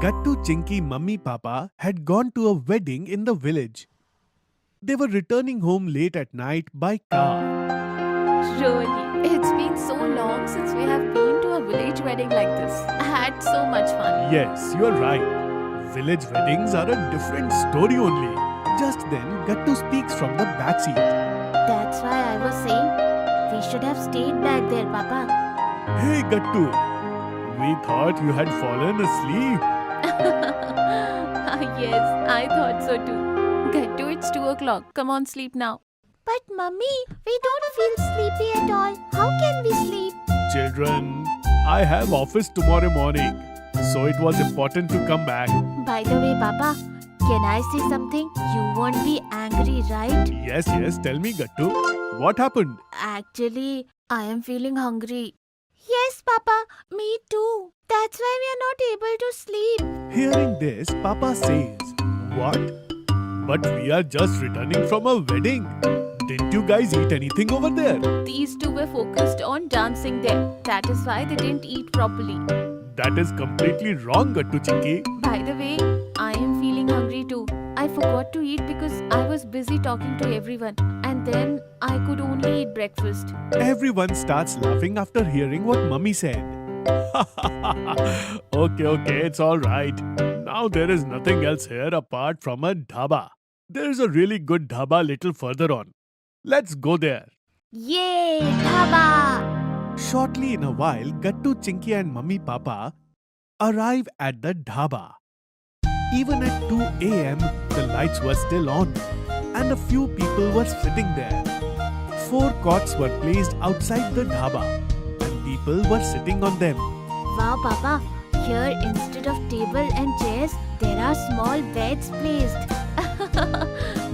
Gattu, Chinky, Mummy, Papa had gone to a wedding in the village. They were returning home late at night by car. Really, it's been so long since we have been to a village wedding like this. I had so much fun. Yes, you are right. Village weddings are a different story only. Just then, Gattu speaks from the backseat. That's why I was saying we should have stayed back there, Papa. Hey Gattu, we thought you had fallen asleep. Yes, I thought so too. Gattu, it's 2 o'clock. Come on, sleep now. But Mummy, we don't feel sleepy at all. How can we sleep? Children, I have office tomorrow morning, so it was important to come back. By the way, Papa, can I say something? You won't be angry, right? Yes, tell me Gattu, what happened? Actually, I am feeling hungry. Yes, Papa, me too. That's why we are not able to sleep. Hearing this, Papa says, What? But we are just returning from a wedding. Didn't you guys eat anything over there? These two were focused on dancing there. That is why they didn't eat properly. That is completely wrong, Gattu Chinky. By the way, I am feeling hungry too. I forgot to eat because I was busy talking to everyone. And then I could only eat breakfast. Everyone starts laughing after hearing what Mummy said. Okay, it's alright. Now there is nothing else here apart from a dhaba. There is a really good dhaba little further on. Let's go there. Yay, dhaba! Shortly in a while, Gattu, Chinky and Mummy Papa arrive at the dhaba. Even at 2 a.m., the lights were still on and a few people were sitting there. 4 cots were placed outside the dhaba and people were sitting on them. Wow, Papa, here instead of table and chairs, there are small beds placed.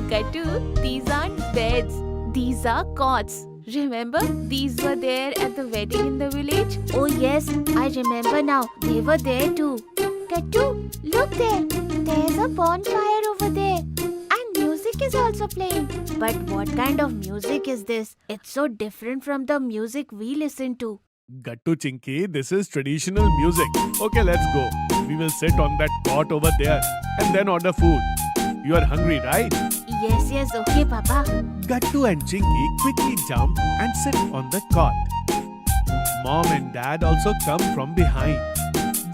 Gattu, these aren't beds. These are cots. Remember, these were there at the wedding in the village? Oh yes, I remember now. They were there too. Gattu, look there. There's a bonfire over there. And music is also playing. But what kind of music is this? It's so different from the music we listen to. Gattu, Chinky, this is traditional music. Okay, let's go. We will sit on that cot over there and then order food. You are hungry, right? Yes, okay, Papa. Gattu and Chinky quickly jump and sit on the cot. Mom and Dad also come from behind.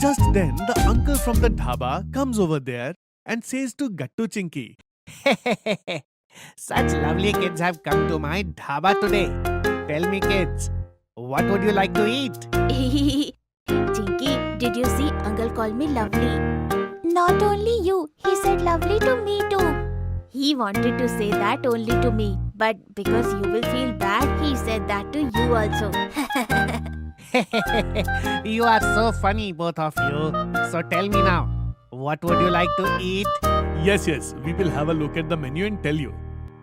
Just then, the uncle from the dhaba comes over there and says to Gattu, Chinky, Such lovely kids have come to my dhaba today. Tell me, kids, what would you like to eat? Chinky, did you see Uncle call me lovely? Not only you, he said lovely to me too. He wanted to say that only to me, but because you will feel bad, he said that to you also. You are so funny, both of you. So tell me now, what would you like to eat? Yes, we will have a look at the menu and tell you.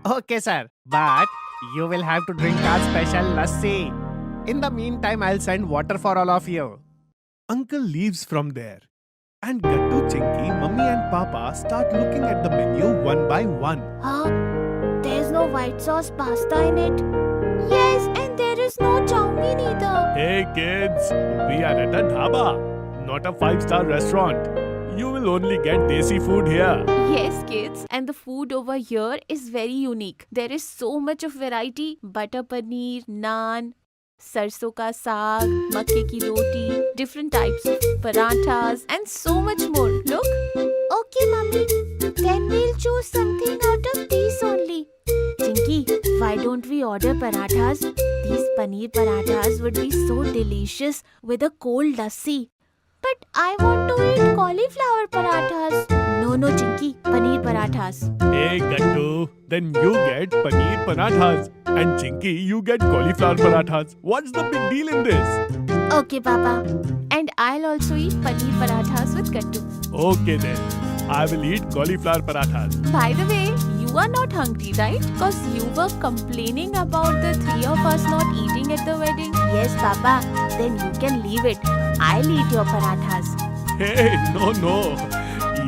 Okay, sir. But you will have to drink our special lassi. In the meantime, I'll send water for all of you. Uncle leaves from there. And Gattu, Chinky, Mummy and Papa start looking at the menu one by one. Huh? There's no white sauce pasta in it. Yes, and there is no chow mein either. Hey kids, we are at a dhaba, not a 5-star restaurant. You will only get desi food here. Yes, kids. And the food over here is very unique. There is so much of variety. Butter paneer, naan, sarson ka saag, makke ki roti, different types of parathas and so much more. Look. Okay, Mummy. Then we'll choose something out of these only. Chinky, why don't we order parathas? These paneer parathas would be so delicious with a cold lassi. But I want to eat cauliflower parathas. No, Chinky, paneer parathas. Hey Gattu, then you get paneer parathas. And Chinky, you get cauliflower parathas. What's the big deal in this? Okay, Papa. And I'll also eat paneer parathas with Gattu. Okay then, I will eat cauliflower parathas. By the way, you are not hungry, right? Because you were complaining about the 3 of us not eating at the wedding. Yes, Papa. Then you can leave it. I'll eat your parathas. Hey, no.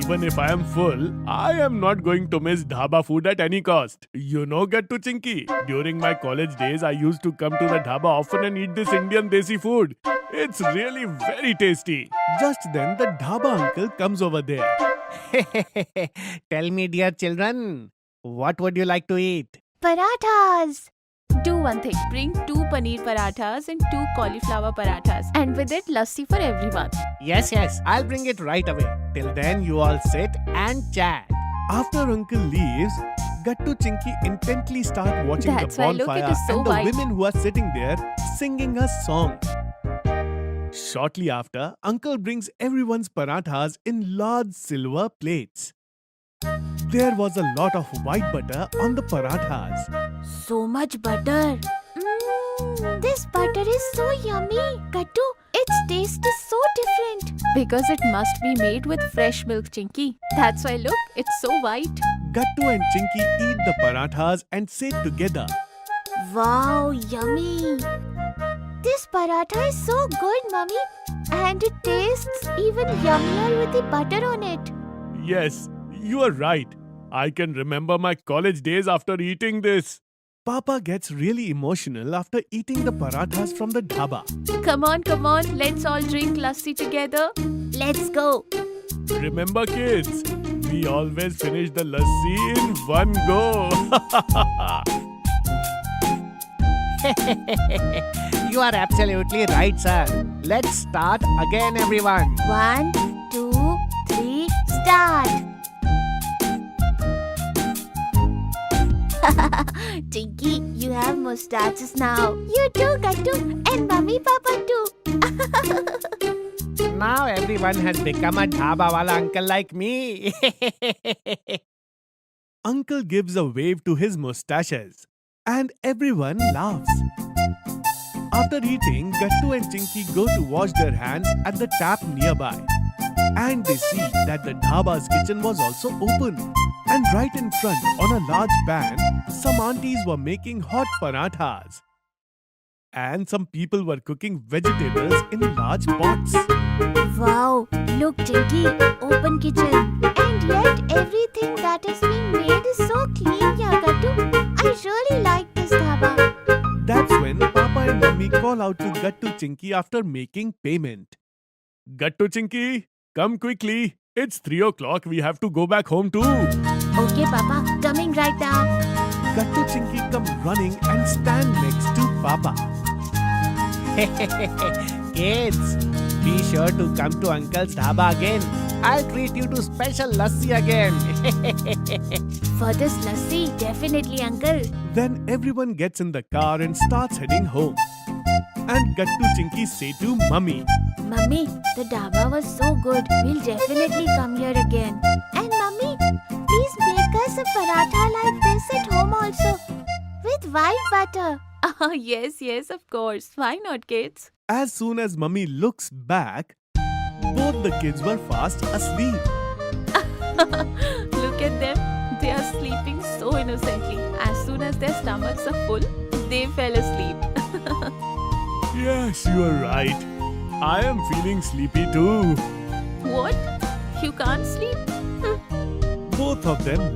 even if I am full, I am not going to miss dhaba food at any cost. You know, Gattu Chinky, during my college days, I used to come to the dhaba often and eat this Indian desi food. It's really very tasty. Just then, the dhaba uncle comes over there. Tell me, dear children, what would you like to eat? Parathas. Do one thing. Bring 2 paneer parathas and 2 cauliflower parathas. And with it, lassi for everyone. Yes, I'll bring it right away. Till then, you all sit and chat. After uncle leaves, Gattu Chinky intently start watching That's the why, look, bonfire it is so and the white. women who are sitting there singing a song. Shortly after, uncle brings everyone's parathas in large silver plates. There was a lot of white butter on the parathas. So much butter. This butter is so yummy. Gattu, its taste is so different. Because it must be made with fresh milk, Chinky. That's why, look, it's so white. Gattu and Chinky eat the parathas and sit together. Wow, yummy. This paratha is so good, Mummy. And it tastes even yummier with the butter on it. Yes, you are right. I can remember my college days after eating this. Papa gets really emotional after eating the parathas from the dhaba. Come on, let's all drink lassi together. Let's go. Remember, kids, we always finish the lassi in one go. You are absolutely right, sir. Let's start again, everyone. 1, 2, 3, start. Tinky, you have mustaches now. You too, Gattu, and Mummy Papa too. Now everyone has become a dhaba wala uncle like me. Uncle gives a wave to his mustaches, and everyone laughs. After eating, Gattu and Chinky go to wash their hands at the tap nearby. And they see that the dhaba's kitchen was also open. And right in front, on a large pan, some aunties were making hot parathas. And some people were cooking vegetables in large pots. Wow, look, Tinky, open kitchen. And yet everything that is being made is so clean here, Gattu. I really like this dhaba. That's when Papa and Mummy call out to Gattu Chinky after making payment. Gattu Chinky, come quickly. It's 3 o'clock. We have to go back home too. Okay, Papa, coming right down. Gattu Chinky come running and stand next to Papa. Kids, be sure to come to Uncle's dhaba again. I'll treat you to special lassi again. For this lassi, definitely, Uncle. Then everyone gets in the car and starts heading home. And Gattu Chinky say to Mummy, Mummy, the dhaba was so good. We'll definitely come here again. And Mummy, please make us a paratha like this at home also. With white butter. Ah, yes, of course. Why not, kids? as soon as Mummy looks back, both the kids were fast asleep. Look at them. They are sleeping so innocently. As soon as their stomachs are full, they fell asleep. Yes, you are right. I am feeling sleepy too. What? You can't sleep? Both of them